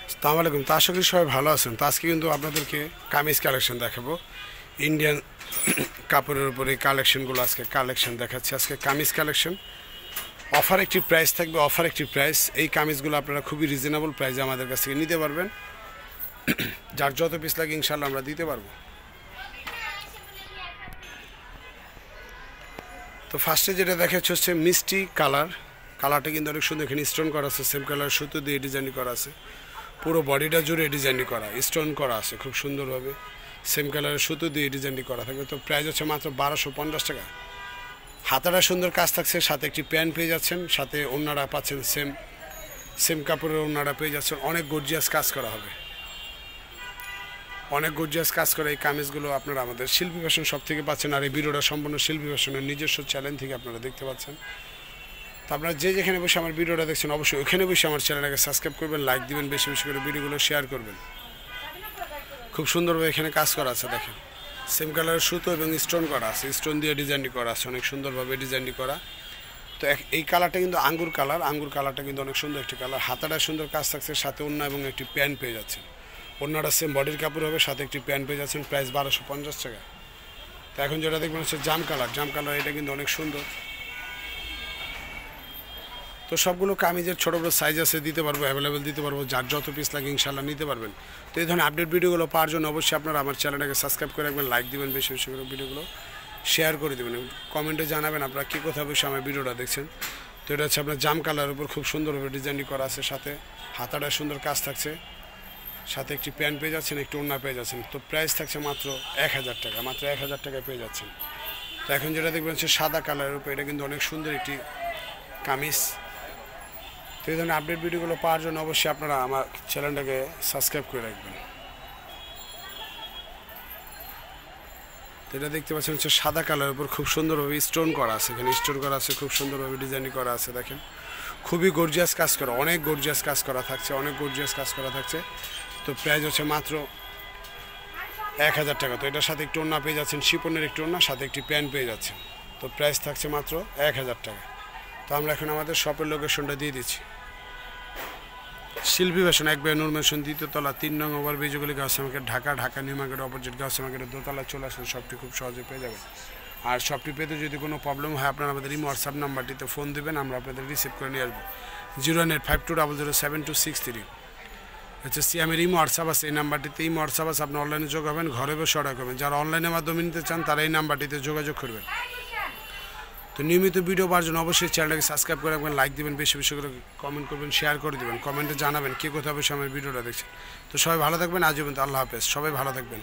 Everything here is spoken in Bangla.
আসসালামু আলাইকুম। তো আশা করি সবাই ভালো আছেন। তো আজকে কিন্তু আপনাদেরকে কামিজ কালেকশন দেখাবো। ইন্ডিয়ান কাপড়ের উপরে এই কালেকশনগুলো আজকে কালেকশন দেখাচ্ছি। আজকে কামিজ কালেকশন অফার একটি প্রাইস থাকবে, অফার একটি প্রাইস। এই কামিজগুলো আপনারা খুবই রিজনেবল প্রাইসে আমাদের কাছ থেকে নিতে পারবেন। যার যত পিস লাগে ইনশাল্লাহ আমরা দিতে পারবো। তো ফার্স্টে যেটা দেখাচ্ছে হচ্ছে মিষ্টি কালারটা কিন্তু অনেক সুন্দর। এখানে স্টোন করা আছে, সেম কালার সুতো দিয়ে ডিজাইন করা আছে। পুরো বডিটা জুড়ে ডিজাইন করা, স্টোন করা আছে খুব সুন্দরভাবে। সেম কালারের সুতো দিয়ে ডিজাইনটি করা থাকবে। তো প্রাইস হচ্ছে মাত্র 1250 টাকা। হাতাটা সুন্দর কাজ থাকছে, সাথে একটি প্যান্ট পেয়ে যাচ্ছেন, সাথে ওড়নাটা পাচ্ছেন সেম কাপড়ের ওড়নাটা পেয়ে যাচ্ছেন। অনেক গর্জিয়াস কাজ করা হবে, অনেক গর্জিয়াস কাজ করা এই কামিজগুলো আপনারা আমাদের শিল্পী ফ্যাশন সব থেকে পাচ্ছেন। আর এই ভিডিওটা সম্পূর্ণ শিল্পী ফ্যাশনের নিজস্ব চ্যানেল থেকে আপনারা দেখতে পাচ্ছেন। তো আপনারা যেখানে বসে আমার ভিডিওটা দেখছেন অবশ্যই ওখানে বসে আমার চ্যানেলটাকে সাবস্ক্রাইব করবেন, লাইক দিবেন, বেশি বেশি করে ভিডিওগুলো শেয়ার করবেন। খুব সুন্দরভাবে এখানে কাজ করা আছে, দেখেন সেম কালারের সুতো এবং স্টোন করা আছে, স্টোন দিয়ে ডিজাইনটি করা আছে, অনেক সুন্দরভাবে ডিজাইনটি করা। তো এই কালারটা কিন্তু আঙ্গুর কালারটা কিন্তু অনেক সুন্দর একটি কালার। হাতাটা সুন্দর কাজ থাকছে, সাথে ওড়না এবং একটি প্যান্ট পেয়ে যাচ্ছেন। ওড়নাটা সেম বডির কাপড় হবে, সাথে একটি প্যান্ট পেয়ে যাচ্ছেন। প্রাইস 1250 টাকা। তো এখন যেটা দেখবেন হচ্ছে জাম কালার, এটা কিন্তু অনেক সুন্দর। তো সবগুলো কামিজের ছোটো বড়ো সাইজ আছে, দিতে পারবো, অ্যাভেলেবেল দিতে পারবো। যার যত পিস লাগে ইনশাল্লাহ নিতে পারবেন। তো এই ধরনের আপডেট ভিডিওগুলো পাওয়ার জন্য অবশ্যই আপনারা আমার চ্যানেলটাকে সাবস্ক্রাইব করে রাখবেন, লাইক দিবেন, বেশি বেশি করে ভিডিওগুলো শেয়ার করে দেবেন। কমেন্টে জানাবেন আপনারা কী কোথাও বসে আমার ভিডিওটা দেখছেন। তো এটা হচ্ছে আপনার জাম কালারের উপর খুব সুন্দরভাবে ডিজাইনটি করা আছে, সাথে হাতাটা সুন্দর কাজ থাকছে, সাথে একটি প্যান্ট পেয়ে যাচ্ছেন, একটি ওড়না পেয়ে যাচ্ছেন। তো প্রাইস থাকছে মাত্র 1000 টাকা, মাত্র 1000 টাকায় পেয়ে যাচ্ছেন। তো এখন যেটা দেখবেন হচ্ছে সাদা কালারের উপর, এটা কিন্তু অনেক সুন্দর একটি কামিজ। তো এই ধরনের আপডেট ভিডিওগুলো পাওয়ার জন্য অবশ্যই আপনারা আমার চ্যানেলটাকে সাবস্ক্রাইব করে রাখবেন। তো এটা দেখতে পাচ্ছেন হচ্ছে সাদা কালারের উপর খুব সুন্দরভাবে স্টোন করা আছে, এখানে স্টোন করা আছে, খুব সুন্দরভাবে ডিজাইন করা আছে। দেখেন খুবই গর্জিয়াস কাজ করা, অনেক গর্জিয়াস কাজ করা থাকছে। তো প্রাইস হচ্ছে মাত্র 1000 টাকা। তো এটার সাথে একটু ওড়না পেয়ে যাচ্ছেন, শিপনের একটু ওড়না, সাথে একটি প্যান্ট পেয়ে যাচ্ছেন। তো প্রাইস থাকছে মাত্র 1000 টাকা। তো আমরা এখন আমাদের শপের লোকেশনটা দিয়ে দিচ্ছি। শিল্পী ফ্যাশন, 1 বাই নূর মেনশন, 2য় তলা, 3 নং overbridge, Gausia market, Dhaka new market opposite Gausia মার্কেটের দোতলায় চলে আসলে শপটি খুব সহজে পেয়ে যাবেন। আর শপটি পেতে যদি কোনো প্রবলেম হয় আপনারা আমাদের এই হোয়াটসঅ্যাপ নাম্বারটিতে ফোন দেবেন, আমরা আপনাদের রিসিভ করে নিয়ে আসবো। 09852007263 হচ্ছে সিয়ামের ইমো হোয়াটসঅ্যাপ আছে। এই নাম্বারটিতে ইমো হোয়াটসঅ্যাপ আছে, আপনি অনলাইনে যোগ হবেন, ঘরে বসে অর্ডার করবেন। যারা অনলাইনের মাধ্যমে নিতে চান তারা এই নাম্বারটিতে যোগাযোগ করবেন। তো নিয়মিত ভিডিও পাওয়ার জন্য অবশ্যই চ্যানেলটাকে সাবস্ক্রাইব করে রাখবেন, লাইক দিবেন, বেশি বেশি করে কমেন্ট করবেন, শেয়ার করে দেবেন। কমেন্টে জানাবেন কে কোথাও বসে আমার ভিডিওটা দেখছেন। তো সবাই ভালো থাকবেন, আজ পর্যন্ত আল্লাহ হাফেজ, সবাই ভালো থাকবেন।